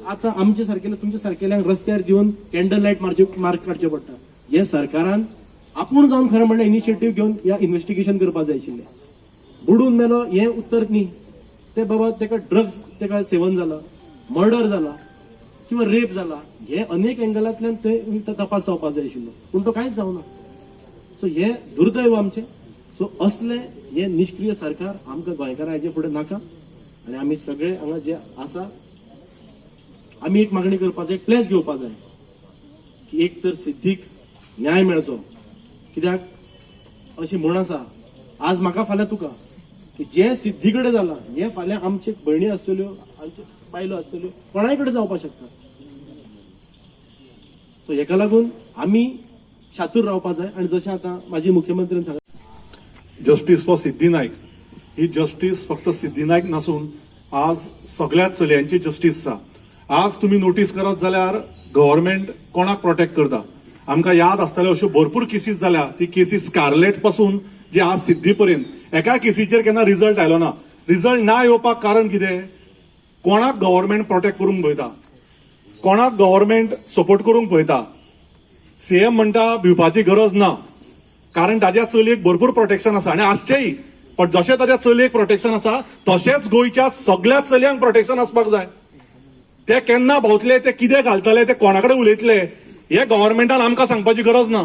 आतां आमचे सारकेले तुमच्या सारकेल्यांक रस्त्यार दिवन कॅन्डल लायट मार्क काडचे पडटा. हे सरकारान आपूण जावन खरें म्हणल्यार इनिशिएटीव घेवन ह्या इन्व्हेस्टिगेशन करपाक जाय आशिल्लें. बुडून मेलो हें उत्तर न्ही. ते बाबा ताका ड्रग्स ताका सेवन जाला, मर्डर जाला किंवा रेप जाला, हे अनेक एंगलांतल्यान ते तपास जावपाक जाय आशिल्लो, पूण तो कांयच जावना. सो हे दुर्दैव आमचें. सो असले हे निष्क्रिय सरकार आमकां गोंयकारां हेजे फुडें नाका. आनी आमी सगळे हांगा जे आसा आमी एक मागणी करपाक जाय, एक प्लेस घेवपाक जाय की एक तर सिद्धीक न्याय मेळचो. कित्याक अशी म्हण आसा आज म्हाका फाल्यां तुका, की जे सिद्धी कडेन जाला हे फाल्यां आमचे भयणी आसतल्यो, आमच्यो बायलो आसतल्यो, कोणाय कडेन जावपाक शकता. सो हेका लागून आमी शातूर रावपाक जाय. आनी जशें आतां माजी मुख्यमंत्र्यान सांगलें जस्टीस फॉर सिद्धी नायक ही जस्टीस फक्त सिद्धी नायक नसून आज सगळ्याच चलयांची जस्टीस आसा. आज तुम्ही नोटीस करत जाल्यार गव्हर्नमेंट कोणाक प्रोटेक्ट करता. आमकां याद आसतल्यो अश्यो भरपूर केसीस जाल्या. ती केसीस स्कारलेट पासून जे आज सिद्धी पर्यंत एका केसीचेर केन्ना रिजल्ट आयलो ना. रिजल्ट ना येवपाक कारण कितें? कोणाक गव्हर्नमेंट प्रोटेक्ट करूंक पळयता, कोणाक गव्हर्नमेंट सपोर्ट करूंक पळयता. सीएम म्हणटा भिवपाची गरज ना, कारण ताज्या चलयेक भरपूर प्रोटेक्शन आसा आनी आसचेय. पण जशें ताज्या चलयेक प्रोटेक्शन आसा तशेंच गोंयच्या सगळ्या चलयांक प्रोटेक्शन आसपाक जाय. ते केन्ना भोंवतले, ते कितें घालतले, ते कोणा कडेन उलयतले, हे गव्हर्नमेंटान आमकां सांगपाची गरज ना.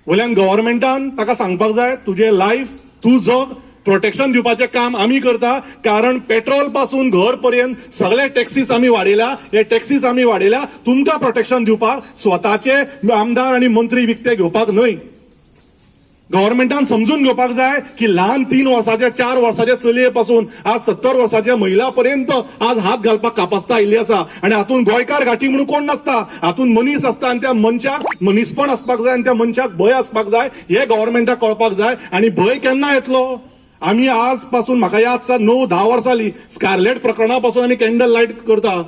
वयल्यान गव्हर्नमेंटान ताका सांगपाक जाय तुजें लायफ तूं जग, प्रोटेक्शन दिवपाचें काम आमी करता. कारण पेट्रोल पासून घर पर्यंत सगळे टॅक्सीस आमी वाडयल्या. हे टॅक्सीस आमी वाडयल्या तुमकां प्रोटेक्शन दिवपाक, स्वताचे आमदार आनी मंत्री विकते घेवपाक न्हय. गव्हर्नमेंटान समजून घेवपाक जाय की ल्हान 3 वर्साचे 4 वर्साचे चलये पासून आज 70 वर्साच्या महिला पर्यंत आज हात घालपाक कापासता आयिल्ली आसा. आनी हातून गोंयकार घाटी म्हणून कोण नासता, हातून मनीस आसता आनी त्या मनशाक मनीसपण आसपाक जाय आनी त्या मनशाक भंय आसपाक जाय. हे गव्हर्नमेंटाक कळपाक जाय. आनी भंय केन्ना येतलो? आमी आज पासून म्हाका याद आसा 9-10 वर्सां जालीं स्कारलेट प्रकरणा पासून आमी कॅन्डल लायट करता.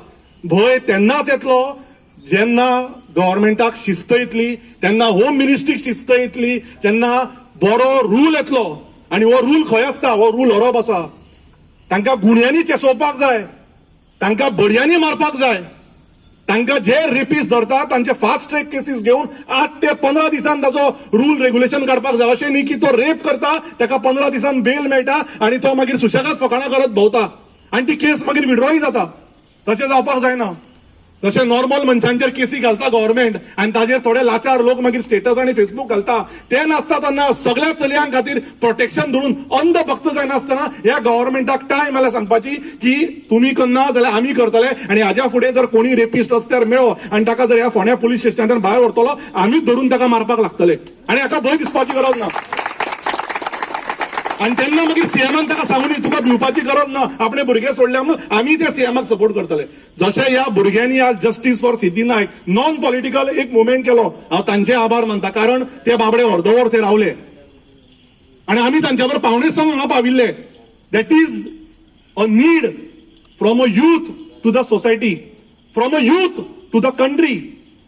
भंय तेन्नाच येतलो जेन्ना गव्हर्नमेंटाक शिस्त येतली, तेन्ना होम मिनिस्ट्रीक शिस्त येतली, तेन्ना बरो रूल येतलो. आनी हो रूल खंय आसता? हो रूल हरप आसा. तांकां गुन्यांनी चेसोवपाक जाय, तांकां बडयांनी मारपाक जाय. तांकां जे रेपिस्ट धरता तांचे फास्ट ट्रॅक केसीस घेवन 8 ते 15 दिसान ताचो रूल रेग्युलेशन काडपाक जाय. अशें न्ही की तो रेप करता ताका 15 दिसान बेल मेळटा आनी तो मागीर सुशेगाद फकाणां करत भोंवता आनी ती केस मागीर विड्रॉय जाता. तशें जावपाक जायना. जशें नॉर्मल मनशांचेर केसी घालता गव्हर्नमेंट आनी ताजेर थोडे लाचार लोक मागीर स्टेटस आनी फेसबूक घालता, ते नासता तेन्ना सगळ्या चलयांक खातीर प्रोटेक्शन धरून अंध भक्त जायनासतना ह्या गव्हर्नमेंटाक टायम आयला सांगपाची की तुमी करना जाल्यार आमी करतले. आनी हाज्या फुडें जर कोणी रेपिस्ट रस्त्यार मेळ्ळो आनी ताका जर ह्या फोंड्या पुलीस स्टेशनांतल्यान भायर व्हरतलो, आमीच धरून ताका मारपाक लागतले. आनी हाका भंय दिसपाची गरज ना. आनी तेन्ना मागीर सीएमान ताका सांगून तुका भिवपाची गरज ना, आपणे भुरगे सोडल्या म्हणून आमी ते सीएमाक सपोर्ट करतले. जशें ह्या भुरग्यांनी आज justice for Siddhi Naik non political एक मुवमेंट केलो, हांव तांचे आभार मानता. कारण ते बाबडे अर्दवर ते रावले आनी आमी तांच्या बरोबर पावणे संग हांगा पाविल्ले. That is a need from a youth to the society, from a youth to the country.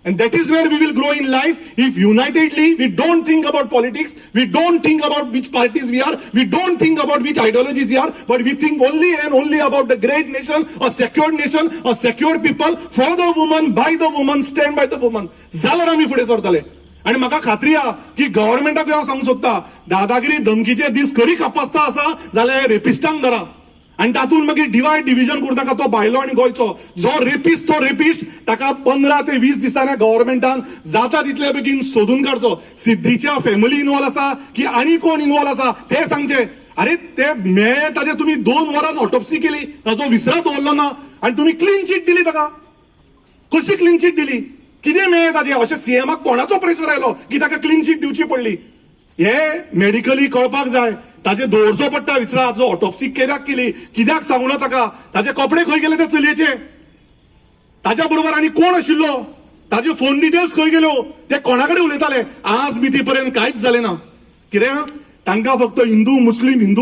And that is where we will grow in life. If unitedly we don't think about politics, we don't think about which parties we are, we don't think about which ideologies we are, but we think only and only about the great nation, a secure people, for the woman, by the woman, stand by the woman. जाल्यार आमी फुडें सरतले. आनी म्हाका खात्री आहा की गव्हर्नमेंटाक हांव सांगूंक सोदता, दादागिरी धमकीचे दीस खरी कापासता आसा जाल्यार रेपिस्टांक धरा. आनी तातूंत मागीर डिवायड डिव्हिजन करून ताका तो भायलो आनी गोंयचो जो रेपिस्ट तो रेपिस्ट ताका 15 ते 20 दिसांनी गव्हर्नमेंटान जाता तितले बेगीन सोदून काडचो. सिद्धीच्या फॅमिली इन्वॉल्व आसा की आनी कोण इन्वॉल्व आसा ते सांगचे. अरे ते मेळे ताजे तुमी 2 वरां ऑटोप्सी केली, ताजो विसरा दवरलो ना आनी तुमी क्लीन चीट दिली ताका. कशी क्लीन चीट दिली? कितें मेळे ताजे? अशें सीएमाक कोणाचो प्रेशर आयलो की ताका क्लीन चीट दिवची पडली? हे मेडिकली कळपाक जाय. ताजे दवरचो पडटा विचारा, जो ऑटोप्सी कित्याक केली, कित्याक सांगूं ना ताका, ताजे कपडे खंय गेले त्या चलयेचे, ताज्या बरोबर आनी कोण आशिल्लो, ताज्यो फोन डिटेल्स खंय गेल्यो, ते कोणा कडेन उलयताले. आज बी ती पर्यंत कांयच जालें ना. कित्याक तांकां फक्त हिंदू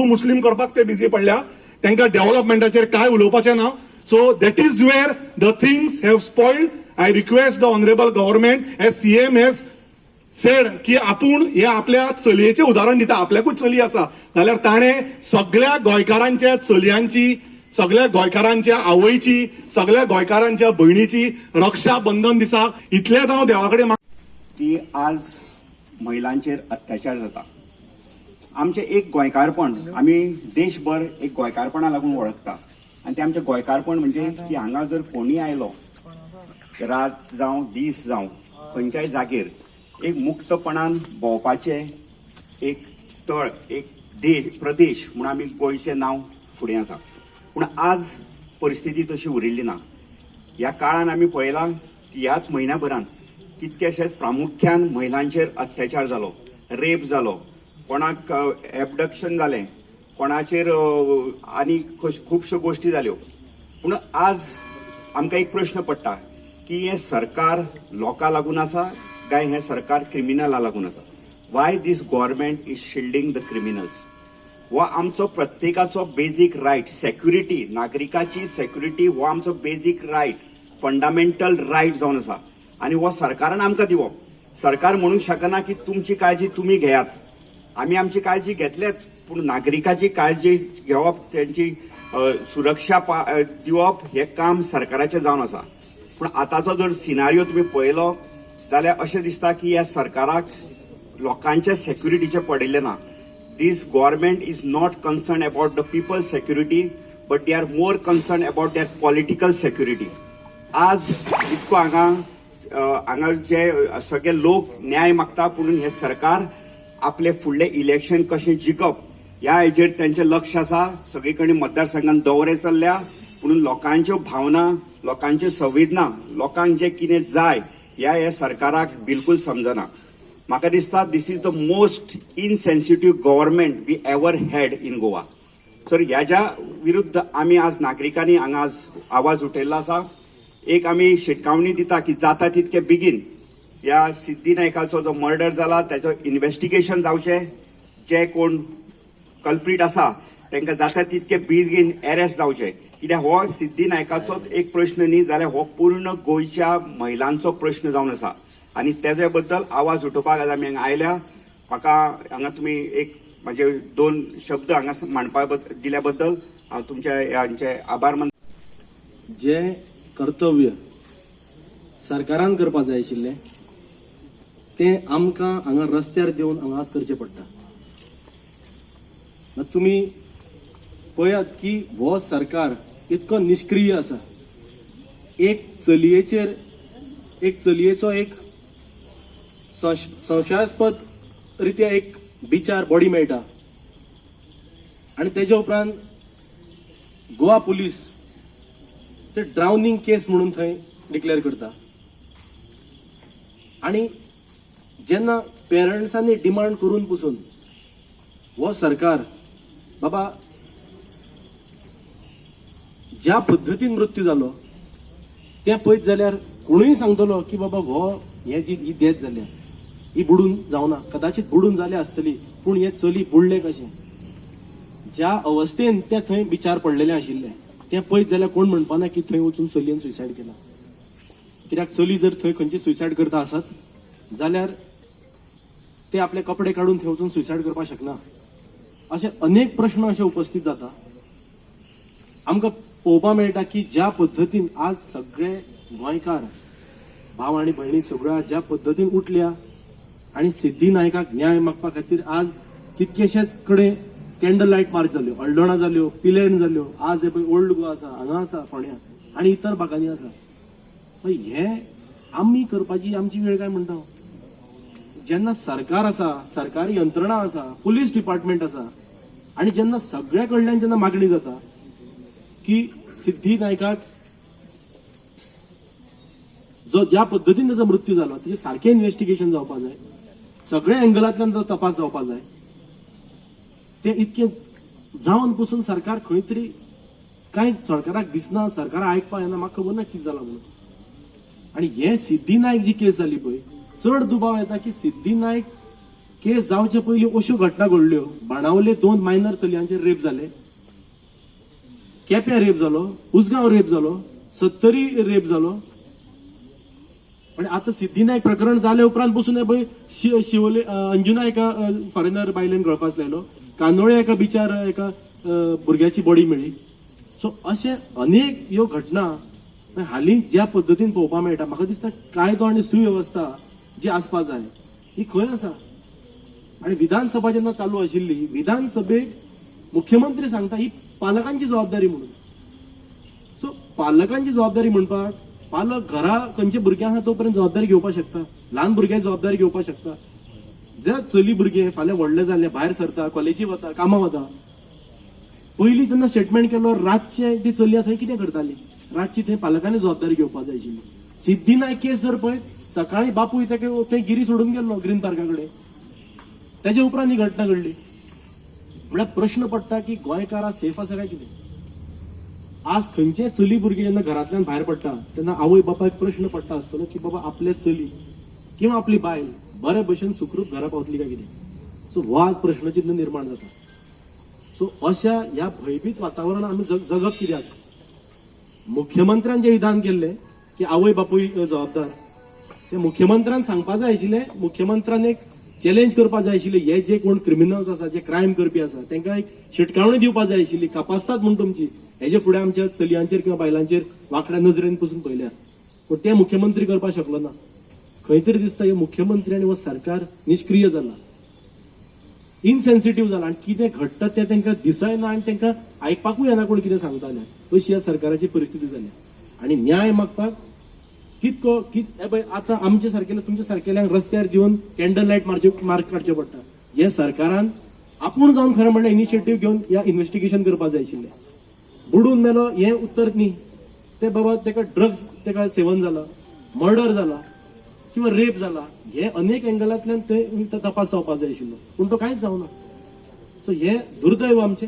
मुस्लीम करपाक ते बिजी पडल्या. तांकां डेव्हलपमेंटाचेर काय उलोवपाचें ना. So that is where the things have spoiled. I request the honourable government as CM as said की आपूण हे आपल्या चलयेचें उदाहरण दिता. आपल्याकूच चली आसा जाल्यार ताणें सगळ्या गोंयकारांच्या चलयांची, सगळ्या गोंयकारांच्या आवयची, सगळ्या गोंयकारांच्या भयणीची रक्षा बंधन दिसाक इतलेंच हांव देवा कडेन की आज महिलांचेर अत्याचार जाता. आमचें एक गोंयकारपण आमी देशभर एक गोंयकारपणा लागून वळखता. आनी तें आमचें गोंयकारपण म्हणजे की हांगा जर कोणी आयलो, रात जावं दीस जावं खंयच्याय जागेर एक मुक्तपणान भोंवपाचें एक स्थळ, एक देश, प्रदेश म्हणून आमी गोंयचें नांव फुडें आसा. पूण आज परिस्थिती तशी उरिल्ली ना. ह्या काळान आमी पळयलां की ह्याच म्हयन्याभरान कितकेशेच प्रामुख्यान महिलांचेर अत्याचार जालो, रेप जालो, कोणाक एबडक्शन जालें, कोणाचेर आनी खुबश्यो गोश्टी जाल्यो. पूण आज आमकां एक प्रश्न पडटा की हें सरकार लोकां लागून आसा काय हें सरकार क्रिमिनला लागून आसा? Why this government is shielding the criminals? हो आमचो प्रत्येकाचो बेजीक रायट. सेक्युरिटी, नागरिकाची सेक्युरिटी हो आमचो बेजीक रायट. फंडामेंटल रायट जावन आसा आनी हो सरकारान आमकां दिवप. सरकार म्हणूंक शकना की तुमची काळजी तुमी घेयात. आमी आमची काळजी घेतलेच, पूण नागरिकाची काळजी घेवप, त्यांची सुरक्षा दिवप हे काम सरकाराचें जावन आसा. पूण आतांचो जर सिनारियो तुमी पळयलो जाल्यार अशें दिसता की ह्या सरकाराक लोकांच्या सेक्युरिटीचें पडिल्लें ना. This government is not concerned about the people's security, but they are more concerned about their political security. आज इतको हांगा जे सगळे लोक न्याय मागता, पुणून हे सरकार आपले फुडले इलेक्शन कशें जिखप ह्या हेजेर तेंचें लक्ष आसा. सगळे कडेन मतदारसंघात दौरे चल्ल्या, पुणून लोकांच्यो भावना, लोकांच्यो संवेदना, लोकांक जे कितें जाय हे सरकाराक बिलकुल समजना. म्हाका दिसता this is the most insensitive government we ever had in Goa. Sir ह्याच्या विरुद्ध आमी आज नागरिकांनी हांगा आज आवाज उठयल्लो आसा. एक आमी शिटकावणी दिता की जाता तितके बेगीन ह्या सिद्धी नायकाचो जो मर्डर जाला त्याचो इन्व्हेस्टिगेशन जावचें. जे कोण कल्प्रीट आसा तांकां जाता तितके बेगीन अरेस्ट जावचें. कित्याक हो सिद्धी नायकाचोच एक प्रश्न न्ही, जाल्यार हो पूर्ण गोंयच्या महिलांचो प्रश्न जावन आसा आनी तेजे बद्दल आवाज उठोवपाक आज आमी हांगा आयल्या. म्हाका हांगा तुमी एक म्हणजे 2 शब्द हांगा मांडपा दिल्या बद्दल हांव तुमचे आभार मानता. जे कर्तव्य सरकारान करपा जाय आशिल्लें तें आमकां हांगा रस्त्यार देवन हांगा करचें पडटा. तुमी पळयात की हो सरकार इतको निष्क्रिय आसा. एक चलयेचो एक संशयास्पद रित्या एक बिचार बॉडी मेळटा आनी तेज्या उपरांत गोवा पुलीस ते ड्रावनिंग केस म्हणून थंय डिक्लेअर करता. आनी जेन्ना पेरंट्सांनी डिमांड करून पसून हो सरकार बाबा ज्या पद्दतीन मृत्यू जालो तें पळयत जाल्यार कोणूय सांगतलो की बाबा हे जी ही डेथ जाल्या ही बुडून जावना, कदाचित बुडून जाले आसतली, पूण हे चली बुडले कशें. ज्या अवस्थेन ते थंय बिचार पडलेले आशिल्ले तें पळयत जाल्यार कोण म्हणपाना की थंय वचून चलयेन सुसायड केला. कित्याक चली जर थंय खंयची सुसायड करता आसत जाल्यार ते आपले कपडे काडून थंय वचून सुसायड करपाक शकना. असे अनेक प्रश्न असे उपस्थित जाता. आमकां पळोवपाक मेळटा की ज्या पद्दतीन आज सगळे गोंयकार भाव आनी भयणी सगळ्या ज्या पद्दतीन उठल्या आनी सिद्धी नायकाक न्याय मागपा खातीर आज कितकेशेच कडेन कॅन्डल लायट मार्च जाल्यो, हळदोणा जाल्यो, पिलेण जाल्यो. आज हे पळय ओल्ड गोवा आसा, हांगा आसा फोंड्या आनी इतर भागांनी आसा. हे आमी करपाची आमची वेळ काय म्हणटा. जेन्ना सरकार आसा, सरकारी यंत्रणा आसा, पुलीस डिपार्टमेंट आसा आनी जेन्ना सगळ्या कडल्यान जेन्ना मागणी जाता की सिद्धी नायकाक जो ज्या पद्दतीन ताचो मृत्यू जालो ताचे सारकें इन्व्हेस्टिगेशन जावपाक जाय, सगळ्या एंगलांतल्यान तो तपास जावपाक जाय. ते इतके जावन पसून सरकार खंय तरी कांय सरकाराक दिसना, सरकार आयकपाक येना. म्हाका खबर ना कितें जाला म्हणून. आनी हे सिद्धी नायक जी केस जाली पळय, चड दुबाव येता की सिद्धी नायक केस जावचे पयलीं अश्यो घटना घडल्यो. बाणावले 2 मायनर चलयांचेर रेप जाले, केप्यां रेप जालो, उसगांव रेप जालो, सत्तरी रेप जालो. आणि आता सिद्धी नायक प्रकरण जाले उपरांत बसून हे पळय शिवले अंजुना एका फॉरेनर बायलेन गळफास लायलो, कांदोळे एका बिचार एका भुरग्याची बॉडी मेळ्ळी. सो अशे अनेक ह्यो घटना हालीं ज्या पद्दतीन पळोवपाक मेळटा, म्हाका दिसता कायदो आनी सुवेवस्था जी आसपाक जाय ही खंय आसा. आणि विधानसभा जेन्ना चालू आशिल्ली, विधानसभेक मुख्यमंत्री सांगता ही पालकांची जबाबदारी म्हणून. सो पालकांची जबाबदारी म्हणपाक पालक घरा खंयचे भुरगे आसा तोपर्यंत जबाबदारी घेवपाक शकता, ल्हान भुरग्याची जबाबदारी घेवपाक शकता. जे चली भुरगे फाल्यां व्हडले जाल्ले भायर सरता, कॉलेजी वता, कामां वता, पयलीं तेन्ना स्टेटमेंट केलो रातचे ती चलयां थंय कितें करताली, रातची थंय पालकांनी जबाबदारी घेवपाक जाय आशिल्ली. सिद्धी नायक केस जर पळय सकाळी बापूय तेका थंय गिरी सोडून गेल्लो ग्रीन पार्का कडेन, तेजे उपरांत ही घटना घडली. म्हळ्यार प्रश्न पडटा की गोंयकारां सेफ आसा काय कितें. आज खंयचे चली भुरगे जेन्ना घरांतल्यान भायर पडटा तेन्ना आवय बापायक प्रश्न पडटा आसतलो की बाबा आपले चली किंवा आपली बायल बरे भशेन सुखरूप घरा पावतली काय कितें. सो हो आज प्रश्नचिन्ह निर्माण जाता. सो अशा ह्या भयभीत वातावरणात आमी जगप कित्याक. मुख्यमंत्र्यान जे विधान केल्ले की आवय बापूय जबाबदार. ते मुख्यमंत्र्यान सांगपा जाय आशिल्लें, मुख्यमंत्र्यान एक चॅलेंज करपा जाय आशिल्लें, हे जे कोण क्रिमिनल्स आसा, जे क्रायम करपी आसा तांकां एक शिटकावणी दिवपा जाय आशिल्ली, कापासतात म्हणून तुमची हेजे फुडें आमच्या चलयांचेर किंवा बायलांचेर वाकड्या नजरेन पसून पळयल्यात. पूण ते मुख्यमंत्री करपाक शकलो ना. खंय तरी दिसता हे मुख्यमंत्री आनी हो सरकार निष्क्रिय जाला, इनसेन्सिटीव जाला, आनी कितें घडटा तें तांकां दिसयना आनी तांकां आयकपाकूय येना कोण कितें सांगताले. अशी ह्या सरकाराची परिस्थिती जाली. आनी न्याय मागपाक आतां आमचे सारकेले तुमच्या सारकेल्यांक रस्त्यार दिवन कॅन्डल लायट मार्क काडचे पडटा. हे सरकारान आपूण जावन खरें म्हणल्यार इनिशिएटीव घेवन ह्या इन्व्हेस्टिगेशन करपाक जाय आशिल्लें. बुडून मेलो हें उत्तर न्ही. ते बाबा ताका ड्रग्स ताका सेवन जाला, मर्डर जाला किंवा रेप जाला, हे अनेक एंगलांतल्यान ते तपास जावपाक जाय आशिल्लो, पूण तो कांयच जावना. सो हे दुर्दैव आमचें.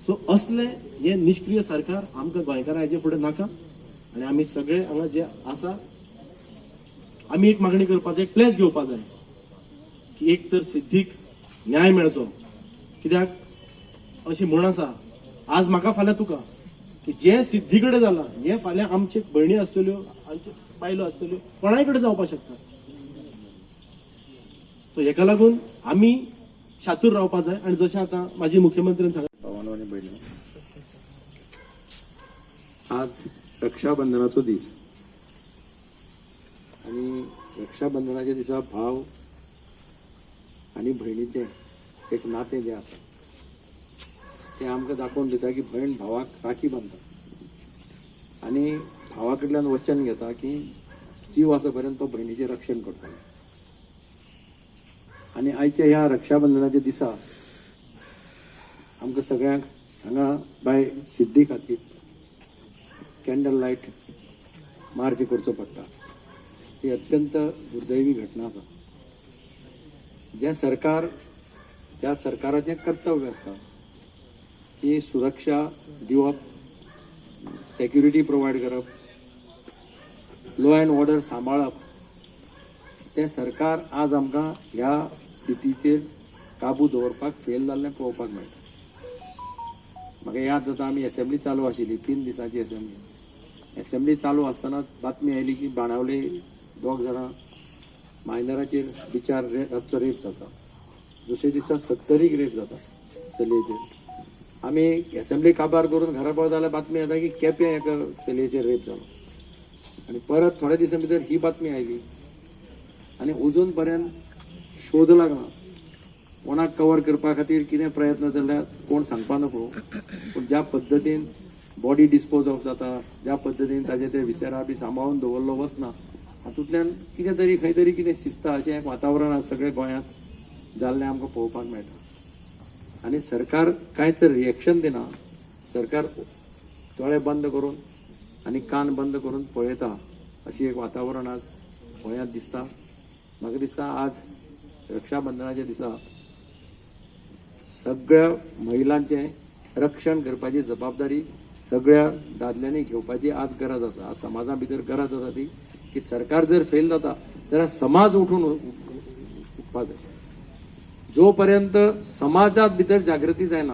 सो असले हे निष्क्रिय सरकार आमकां गोंयकारां हेजे फुडें नाका. आनी आमी सगळे हांगा जे आसा आमी एक मागणी करपाचो, एक प्लेस घेवपा जाय की एक तर सिद्धीक न्याय मेळचो. कित्याक अशी म्हण आसा, आज म्हाका फाल्यां तुका, की जे सिद्धी कडेन जाला हे फाल्यां आमचे भयणी आसतल्यो, आमचे बायलो आसतल्यो, कोणाय कडेन जावपाक शकता. सो हेका लागून आमी शातूर रावपाक जाय. आनी जशें आतां माजी मुख्यमंत्र्यान सांगलें, भावांनो आनी भयणीनो, आज रक्षाबंधनाचो दीस आणि रक्षाबंधनाच्या दिसा भाव आणि भयणीचे एक नातें जें आसा तें आमकां दाखोवन दिता की भयण भावाक राखी बांदता आनी भावा कडल्यान वचन घेता की जीव आसा पर्यंत तो भयणीचें रक्षण करतलो. आनी आयच्या ह्या रक्षाबंधनाच्या दिसा आमकां सगळ्यांक हांगा बाय सिद्धी खातीर कॅन्डल लायट मार्च करचो पडटा. ही अत्यंत दुर्दैवी घटना आसा. जे सरकार, त्या सरकाराचें कर्तव्य आसता की सुरक्षा दिवप, सेक्युरिटी प्रोवायड करप, लॉ अँड ऑर्डर सांबाळप, तें सरकार आज आमकां ह्या स्थितीचेर काबू दवरपाक फेल जाल्लें पळोवपाक मेळटा. म्हाका याद जाता, आमी असेंब्ली चालू आशिल्ली, 3 दिसांची असेंब्ली चालू आसतना बातमी आयली की बाणावले 2 जाणां मायनराचेर बिचार रातचो रेप जाता. दुसरे दिसा 70 रेप जाता चलयेचेर. आमी असेंब्ली काबार करून घरा पळयता जाल्यार बातमी येता की केप्यां एका चलयेचेर रेप जालो. आनी परत थोड्या दिसां भितर ही बातमी आयली आनी अजून पर्यंत शोध लागना. कोणाक कवर करपा खातीर कितें प्रयत्न जाल्यार कोण सांगपा नको. पूण ज्या पद्दतीन बॉडी डिस्पोज ऑफ जाता, ज्या पद्दतीन ताजे ते विसेरा बी सांबाळून दवरलो वचना, हातूंतल्यान कितें तरी खंय तरी कितें शिस्ता अशें एक वातावरण आज सगळे गोंयांत जाल्लें आमकां पळोवपाक मेळटा. आनी सरकार कांयच रिएक्शन दिना. सरकार दोळे बंद करून आनी कान बंद करून पळयता अशी एक वातावरण आज गोंयांत दिसता. म्हाका दिसता आज रक्षाबंधनाच्या दिसा सगळ्या महिलांचें रक्षण करपाची जबाबदारी सगळ्या दादल्यांनी घेवपाची आज गरज आसा. आज समाजा भितर गरज आसा ती की सरकार जर फेल जाता जाल्यार समाज उठून उठपा जाय. जो पर्यंत समाजात भितर जागृती जायना,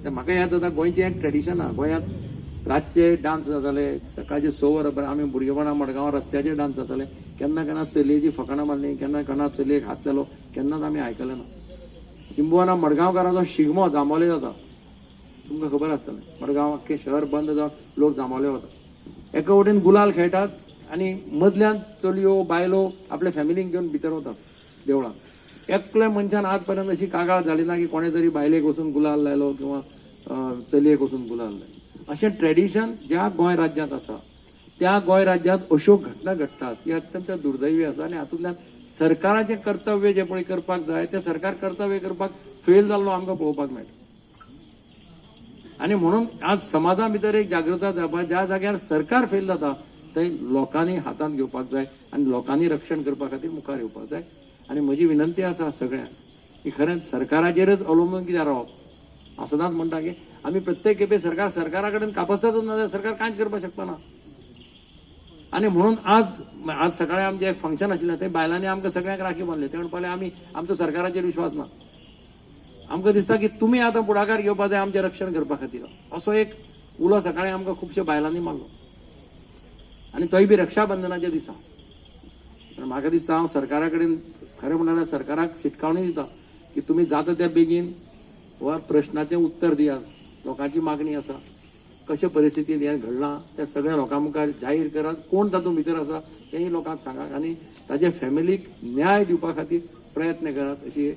तर म्हाका याद जाता गोंयचें एक ट्रेडिशन आहा. गोंयांत रातचे डान्स जाताले, सकाळचे 6 वरां आमी भुरगेपणा मडगांवां रस्त्याचेर डान्स जाताले. केन्ना चलयेची फकाणां मारलीं, केन्ना चलयेक हात लायलो, केन्नाच आमी आयकलें ना. किंबहुना मडगांवकारांचो शिगमो जांबवले जाता, तुमकां खबर आसतलें. मडगांव अख्खें शहर बंद जावन लोक जांबवले वतात. एका वटेन गुलाल खेळटात आनी मदल्यान चलयो बायलो आपल्या फॅमिलीक घेवन भितर वतात देवळांत. एकल्या मनशान आज पर्यंत अशी कागाळ जाली ना की कोणे तरी बायलेक वचून गुलाल लायलो किंवा चलयेक वचून गुलाल लायलो. अशें ट्रेडिशन ज्या गोंय राज्यांत आसा त्या गोंय राज्यांत अश्यो घटना घडटात ही अत्यंत दुर्दैवी आसा. आनी हातूंतल्यान सरकाराचें कर्तव्य जें पळय करपाक जाय तें सरकार कर्तव्य करपाक फेल जाल्लो आमकां पळोवपाक मेळटा. आनी म्हणून आज समाजा भितर एक जागृता जावपाक, ज्या जाग्यार सरकार फेल जाता थंय लोकांनी हातांत घेवपाक जाय आनी लोकांनी रक्षण करपा खातीर मुखार येवपाक जाय. आनी म्हजी विनंती आसा सगळ्यांक की खरेंच सरकाराचेरच अवलंबून कित्याक रावप. हांव सदांच म्हणटा की आमी प्रत्येक खेपे सरकारा कडेन कापसातूच ना जाल्यार सरकार कांयच करपाक शकपाना. आनी म्हणून आज सकाळी आमचें एक फंक्शन आशिल्लें, थंय बायलांनी आमकां सगळ्यांक राखी बांदली. ते म्हणपाक लागले आमचो सरकाराचेर विश्वास ना. आमकां दिसता की तुमी आतां फुडाकार घेवपाक जाय आमचें रक्षण करपा खातीर. असो एक उलो सकाळी आमकां खुबश्या बायलांनी मारलो. आनी तोय बी रक्षाबंधनाच्या दिसा म्हाका दिसता हांव सरकारा कडेन खरें म्हणल्यार सरकाराक शिटकावणी दिता की तुमी जाता त्या बेगीन वा प्रश्नाचें उत्तर दियात लोकांची मागणी आसा कशे परिस्थितीन हें घडलां त्या सगळ्या लोकां मुखार जाहीर करात कोण तातूंत भितर आसा तेंय लोकांक सांगात आनी ताचे फॅमिलीक न्याय दिवपा खातीर प्रयत्न करात अशी